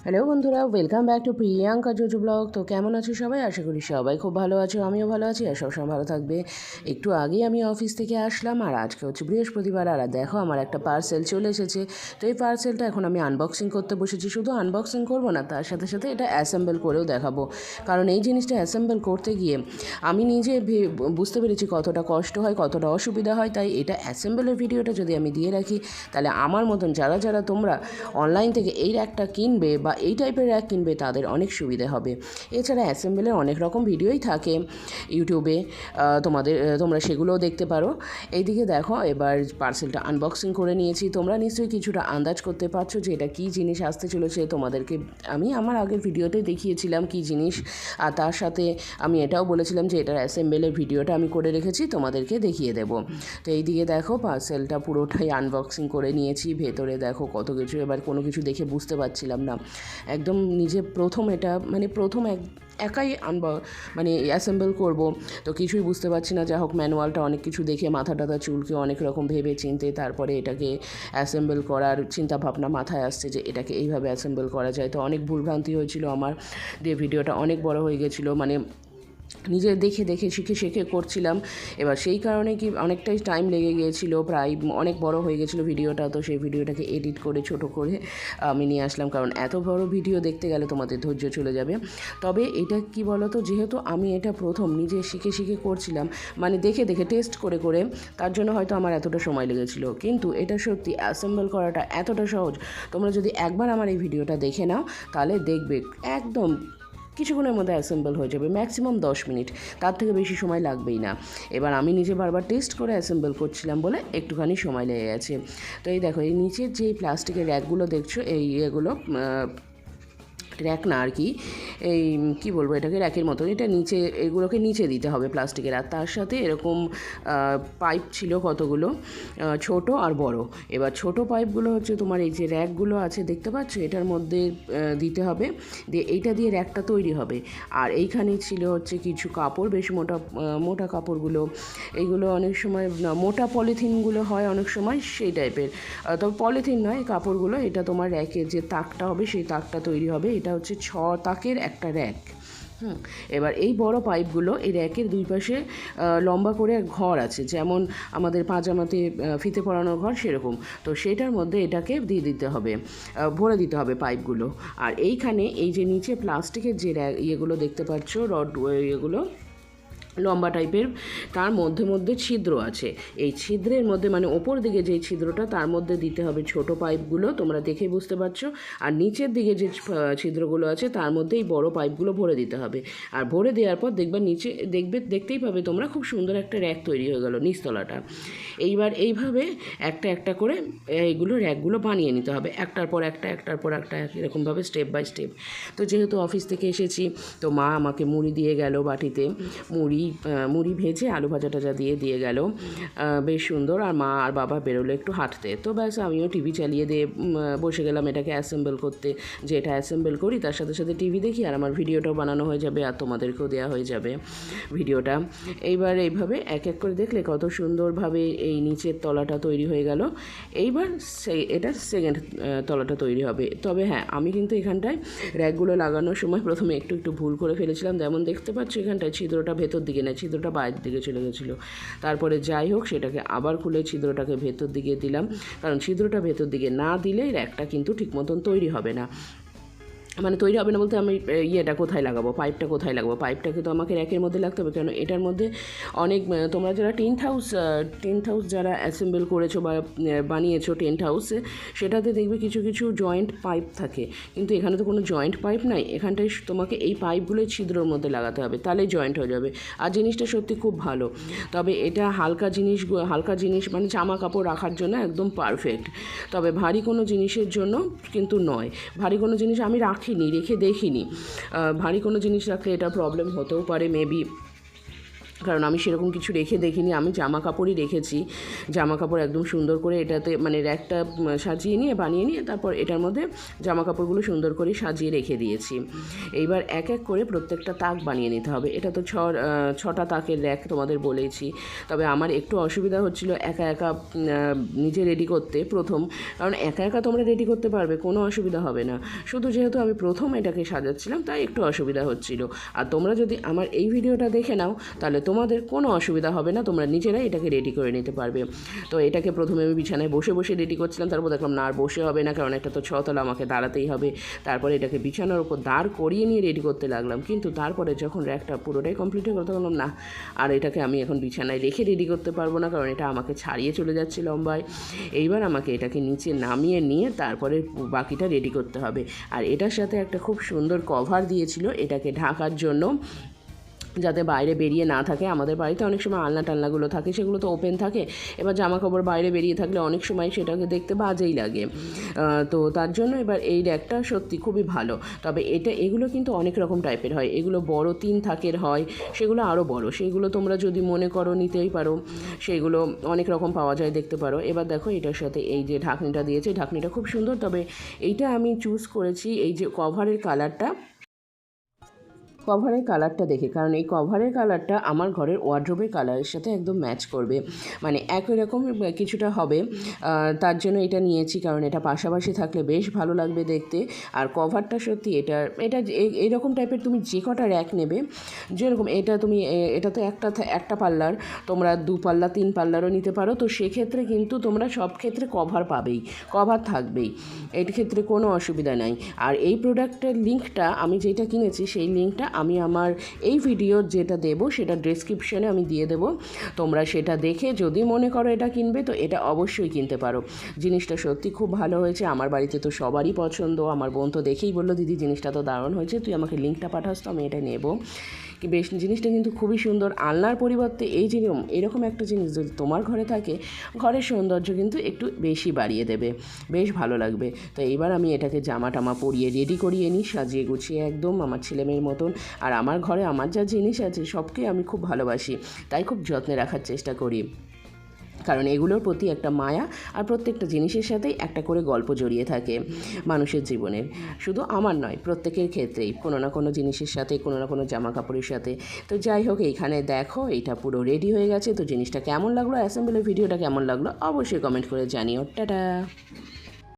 Hello বন্ধুরা, welcome back to Priyanka JoJo blog. তো কেমন আছো সবাই? আশা করি সবাই খুব ভালো আছো, আমিও ভালো আছি আর সবসময় ভালো থাকবে। একটু আগেই আমি অফিস থেকে আসলাম আর আজকে হচ্ছে বৃহস্পতিবার আর দেখো আমার একটা পার্সেল চলে এসেছে। তো এই পার্সেলটা এখন আমি আনবক্সিং করতে বসেছি। শুধু আনবক্সিং করবো না, তার সাথে সাথে এটা অ্যাসেম্বল করেও দেখাবো, কারণ এই জিনিসটা অ্যাসেম্বল করতে গিয়ে আমি নিজে বুঝতে পেরেছি কতটা কষ্ট হয়, কতটা অসুবিধা হয়। তাই এটা অ্যাসেম্বলের ভিডিওটা যদি আমি দিয়ে রাখি, তাহলে আমার মতন যারা যারা তোমরা অনলাইন থেকে এই র্যাকটা কিনবে বা এই টাইপের র্যাক কিনবে তাদের অনেক সুবিধে হবে। এছাড়া অ্যাসেম্বলের অনেক রকম ভিডিওই থাকে ইউটিউবে, তোমরা সেগুলোও দেখতে পারো। এইদিকে দেখো, এবার পার্সেলটা আনবক্সিং করে নিয়েছি। তোমরা নিশ্চয়ই কিছুটা আন্দাজ করতে পারছো যে এটা কী জিনিস আসতে চলেছে। তোমাদেরকে আমি আমার আগের ভিডিওতে দেখিয়েছিলাম কী জিনিস, আর তার সাথে আমি এটাও বলেছিলাম যে এটার অ্যাসেম্বলের ভিডিওটা আমি করে রেখেছি, তোমাদেরকে দেখিয়ে দেবো। তো এইদিকে দেখো পার্সেলটা পুরোটাই আনবক্সিং করে নিয়েছি। ভেতরে দেখো কত কিছু, এবার কোনো কিছু দেখে বুঝতে পারছিলাম না, একদম নিজে প্রথম এটা প্রথম একাই অ্যাসেম্বল করব, তো কিছুই বুঝতে পারছি না। যা হোক, ম্যানুয়ালটা অনেক কিছু দেখে মাথা টাথা চুলকে অনেক রকম ভেবে চিনতে তারপরে এটাকে অ্যাসেম্বল করার চিন্তা ভাবনা মাথায় আসছে যে এটাকে এইভাবে অ্যাসেম্বল করা যায়। তো অনেক ভুলভ্রান্তি হয়েছিল আমার, দিয়ে ভিডিওটা অনেক বড় হয়ে গেছিলো, নিজে দেখে দেখে শিখে করছিলাম। এবার সেই কারণে কি অনেকটাই টাইম লেগে গিয়েছিলো, প্রায় অনেক বড় হয়ে গেছিলো ভিডিওটা। তো সেই ভিডিওটাকে এডিট করে ছোট করে আমি নিয়ে আসলাম, কারণ এত বড় ভিডিও দেখতে গেলে তোমাদের ধৈর্য চলে যাবে। তবে এটা কি বলো তো, যেহেতু আমি এটা প্রথম নিজে শিখে করছিলাম, দেখে দেখে টেস্ট করে করে, তার জন্য হয়তো আমার এতটা সময় লেগেছিলো। কিন্তু এটা সত্যি অ্যাসেম্বল করাটা এতটা সহজ। তোমরা যদি একবার আমার এই ভিডিওটা দেখে নাও, তাহলে দেখবে একদম কিছুক্ষণের মধ্যে অ্যাসেম্বল হয়ে যাবে, ম্যাক্সিমাম 10 মিনিট, তার থেকে বেশি সময় লাগবেই না। এবার আমি নিজে বারবার টেস্ট করে অ্যাসেম্বল করছিলাম বলে একটুখানি সময় লেগে গেছে। তো এই দেখো, এই নিচের যে প্লাস্টিকের র্যাকগুলো দেখছো, এগুলো র্যাক না আর কি, এই কী বলবো, এটাকে র্যাকের মতো, এটা নিচে, এগুলোকে নিচে দিতে হবে প্লাস্টিকের। আর তার সাথে এরকম পাইপ ছিল কতগুলো, ছোট আর বড়। এবার ছোট পাইপগুলো হচ্ছে তোমার এই যে র্যাকগুলো আছে দেখতে পাচ্ছ, এটার মধ্যে দিতে হবে, দিয়ে এইটা দিয়ে র্যাকটা তৈরি হবে। আর এইখানে ছিল হচ্ছে কিছু কাপড়, বেশ মোটা কাপড়গুলো, এইগুলো অনেক সময় মোটা পলিথিনগুলো হয় অনেক সময় সেই টাইপের, তবে পলিথিন নয় কাপড়গুলো। এটা তোমার র্যাকের যে তাকটা হবে সেই তাকটা তৈরি হবে। এটা হচ্ছে 6 তাকের একটা র্যাক। এবার এই বড় পাইপগুলো এই র্যাকের দুই পাশে লম্বা করে ঘর আছে, যেমন আমাদের পাজামাতে ফিতে পরানোর ঘর সেরকম। তো সেটার মধ্যে এটাকে দিয়ে দিতে হবে, ভরে দিতে হবে পাইপগুলো। আর এইখানে এই যে নিচে প্লাস্টিকের যে ইয়েগুলো দেখতে পাচ্ছ, রড ইয়েগুলো লম্বা টাইপের, তার মধ্যে মধ্যে ছিদ্র আছে। এই ছিদ্রের মধ্যে ওপর দিকে যেই ছিদ্রটা, তার মধ্যে দিতে হবে ছোট পাইপগুলো, তোমরা দেখেই বুঝতে পারছো। আর নিচের দিকে যে ছিদ্রগুলো আছে তার মধ্যে এই বড় পাইপগুলো ভরে দিতে হবে। আর ভরে দেওয়ার পর নিচে দেখতেই পাবে তোমরা, খুব সুন্দর একটা র্যাক তৈরি হয়ে গেল নিচতলাটা। এইবার এইভাবে একটা একটা করে এইগুলো র্যাকগুলো বানিয়ে নিতে হবে, একটার পর একটা এরকমভাবে স্টেপ বাই স্টেপ। তো যেহেতু অফিস থেকে এসেছি, তো মা আমাকে মুড়ি দিয়ে গেল বাটিতে, মুড়ি ভেজে আলু ভাজা টাজা দিয়ে গেল, বেশ সুন্দর। আর মা আর বাবা বেরোলো একটু হাঁটতে। তো ব্যাস আমিও টিভি চালিয়ে দিয়ে বসে গেলাম এটাকে অ্যাসেম্বল করতে, যে এটা অ্যাসেম্বল করি তার সাথে সাথে টিভি দেখি, আর আমার ভিডিওটাও বানানো হয়ে যাবে আর তোমাদেরকেও দেওয়া হয়ে যাবে ভিডিওটা। এইবার এইভাবে এক এক করে দেখলে কত সুন্দরভাবে এই নিচের তলাটা তৈরি হয়ে গেল। এইবার এটার সেকেন্ড তলাটা তৈরি হবে। তবে হ্যাঁ, আমি কিন্তু এখানটায় র্যাকগুলো লাগানোর সময় প্রথমে একটু ভুল করে ফেলেছিলাম। যেমন দেখতে পাচ্ছ এখানটায় ছিদ্রটা ভেতর দিকে না, ছিদ্রটা বাইরের দিকে চলে গেছিলো। তারপরে যাই হোক, সেটাকে আবার খুলে ছিদ্রটাকে ভেতর দিকে দিলাম, কারণ ছিদ্রটা ভেতর দিকে না দিলে র্যাকটা কিন্তু ঠিক মতন তৈরি হবে না। তৈরি হবে না বলতে, আমি ইয়েটা কোথায় লাগাবো, পাইপটা কোথায় লাগাবো? পাইপটাকে তো আমাকে র্যাকের মধ্যে লাগতে হবে, কেন এটার মধ্যে অনেক, তোমরা যারা টেন্ট হাউস যারা অ্যাসেম্বল করেছো বা বানিয়েছো টেন্ট হাউসে, সেটাতে দেখবে কিছু কিছু জয়েন্ট পাইপ থাকে, কিন্তু এখানে তো কোনো জয়েন্ট পাইপ নাই। এখানটায় তোমাকে এই পাইপগুলোই ছিদ্রর মধ্যে লাগাতে হবে, তাহলেই জয়েন্ট হয়ে যাবে। আর জিনিসটা সত্যি খুব ভালো। তবে এটা হালকা জিনিস জামা কাপড় রাখার জন্য একদম পারফেক্ট। তবে ভারী কোনো জিনিসের জন্য কিন্তু নয়। ভারী কোনো জিনিস আমি রেখে দেখিনি, ভারী কোনো জিনিস রাখলে এটা প্রবলেম হতেও পারে মেবি। কারণ আমি সেরকম কিছু রেখে দেখিনি, আমি জামা কাপড়ই রেখেছি। জামা কাপড় একদম সুন্দর করে এটাতে মানে র্যাকটা সাজিয়ে নিয়ে বানিয়ে নিয়ে তারপর এটার মধ্যে জামা কাপড়গুলো সুন্দর করে সাজিয়ে রেখে দিয়েছি। এইবার এক এক করে প্রত্যেকটা তাক বানিয়ে নিতে হবে। এটা তো 6টা তাকের র্যাক তোমাদের বলেছি। তবে আমার একটু অসুবিধা হচ্ছিল একা একা নিজে রেডি করতে প্রথম, কারণ একা একা তোমরা রেডি করতে পারবে, কোনো অসুবিধা হবে না। শুধু যেহেতু আমি প্রথম এটাকে সাজাচ্ছিলাম তাই একটু অসুবিধা হচ্ছিল। আর তোমরা যদি আমার এই ভিডিওটা দেখে নাও তাহলে তোমাদের কোনো অসুবিধা হবে না, তোমরা নিজেরাই এটাকে রেডি করে নিতে পারবে। তো এটাকে প্রথমে আমি বিছানায় বসে বসে রেডি করছিলাম, তারপর দেখলাম না আর বসে হবে না, কারণ একটা তো 6 তলা, আমাকে দাঁড়াতেই হবে। তারপরে এটাকে বিছানার উপর দাঁড় করিয়ে নিয়ে রেডি করতে লাগলাম। কিন্তু তারপরে যখন র্যাকটা পুরোটাই কমপ্লিট হয়ে গেল তখন না, আর এটাকে আমি এখন বিছানায় রেখে রেডি করতে পারবো না, কারণ এটা আমাকে ছাড়িয়ে চলে যাচ্ছে লম্বায়। এইবার আমাকে এটাকে নিচে নামিয়ে নিয়ে তারপরে বাকিটা রেডি করতে হবে। আর এটার সাথে একটা খুব সুন্দর কভার দিয়েছিল এটাকে ঢাকার জন্য, যাতে বাইরে বেরিয়ে না থাকে। আমাদের বাড়িতে অনেক সময় আলনা টালনাগুলো থাকে, সেগুলো তো ওপেন থাকে। এবার জামা কাপড় বাইরে বেরিয়ে থাকলে অনেক সময় সেটাকে দেখতে বাজেই লাগে। তো তার জন্য এবার এই র্যাকটা সত্যি খুবই ভালো। তবে এগুলো কিন্তু অনেক রকম টাইপের হয়, এগুলো বড় 3 থাকের হয়, সেগুলো আরও বড়, সেগুলো তোমরা যদি মনে করো নিতেই পারো, সেগুলো অনেক রকম পাওয়া যায়, দেখতে পারো। এবার দেখো এটার সাথে এই যে ঢাকনিটা দিয়েছে, ঢাকনিটা খুব সুন্দর। তবে এইটা আমি চুজ করেছি এই যে কভারের কালারটা দেখে, কারণ এই কভারের কালারটা আমার ঘরের ওয়ার্ড্রোবের কালারের সাথে একদম ম্যাচ করবে, মানে একই রকম কিছুটা হবে। তার জন্য এটা নিয়েছি, কারণ এটা পাশাপাশি থাকলে বেশ ভালো লাগবে দেখতে। আর কভারটা সত্যি এটা এইরকম টাইপের তুমি যে কটা র্যাক নেবে, যেরকম এটা তো একটা পাল্লার, তোমরা 2 পাল্লা 3 পাল্লারও নিতে পারো। তো সেক্ষেত্রে কিন্তু তোমরা সব ক্ষেত্রে কভার থাকবেই, এর ক্ষেত্রে কোনো অসুবিধা নাই। আর এই প্রোডাক্টের লিঙ্কটা আমি যেটা কিনেছি সেই লিঙ্কটা আমি আমার এই ভিডিওর যেটা দেবো সেটা ডেসক্রিপশনে আমি দিয়ে দেবো। তোমরা সেটা দেখে যদি মনে করো এটা কিনবে তো এটা অবশ্যই কিনতে পারো। জিনিসটা সত্যি খুব ভালো হয়েছে, আমার বাড়িতে তো সবারই পছন্দ। আমার বোন তো দেখেই বললো, দিদি জিনিসটা তো দারুণ হয়েছে, তুই আমাকে লিঙ্কটা পাঠাস তো আমি এটা নেব। কি বেশ, জিনিসটা কিন্তু খুবই সুন্দর। আলনার পরিবর্তে এরকম একটা জিনিস যদি তোমার ঘরে থাকে, ঘরের সৌন্দর্য কিন্তু একটু বেশি বাড়িয়ে দেবে, বেশ ভালো লাগবে। তো এইবার আমি এটাকে জামা টামা পরিয়ে রেডি করিয়ে নিই, সাজিয়ে গুছিয়ে একদম আমার ছেলেমেয়ের মতন। আর আমার ঘরে আমার যা জিনিস আছে সবকে আমি খুব ভালোবাসি, তাই খুব যত্নে রাখার চেষ্টা করি, কারণ এগুলোর প্রতি একটা মায়া, আর প্রত্যেকটা জিনিসের সাথেই একটা করে গল্প জড়িয়ে থাকে মানুষের জীবনের। শুধু আমার নয়, প্রত্যেকের ক্ষেত্রেই কোনো না কোনো জিনিসের সাথে, কোনো না কোনো জামা কাপড়ের সাথে। তো যাই হোক, এইখানে দেখো এটা পুরো রেডি হয়ে গেছে। তো জিনিসটা কেমন লাগলো, অ্যাসেম্বলের ভিডিওটা কেমন লাগলো অবশ্যই কমেন্ট করে জানিও। টাটা।